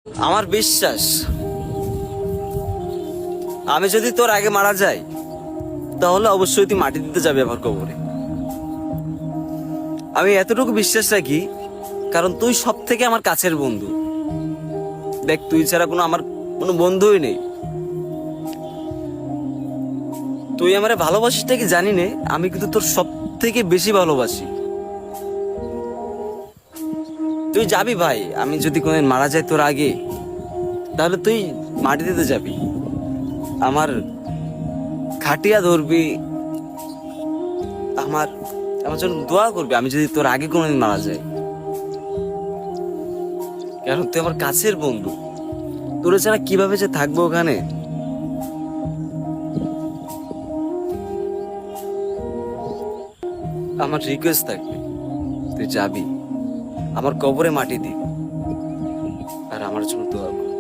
আমার বিশ্বাস আমি যদি তোর আগে মারা যাই তাহলে অবশ্যই তুই মাটি দিতে যাবে আমার কবরে। আমি এতটুকু বিশ্বাস রাখি কারণ তুই সব থেকে আমার কাছের বন্ধু। দেখ, তুই ছাড়া আমার কোনো বন্ধুই নেই। তুই আমারে ভালোবাসিসটা কি জানি নে, আমি কিন্তু তোর সব থেকে বেশি ভালোবাসি। তুই যাবি ভাই, আমি যদি কোনদিন মারা যাই তোর আগে, তাহলে তুই মাটি দিতে যাবি, আমার খাটিয়া ধরবি, আমার আমার জন্য দোয়া করবি আমি যদি তোর আগে কোনোদিন মারা যাই। কারণ তুই আমার কাছের বন্ধু। তোর ছাড়া কিভাবে যে থাকবো ওখানে। আমার রিকোয়েস্ট থাকবে, তুই যাবি, আমার কবরে মাটি দিবি, আর আমার জন্য দোয়া করবি।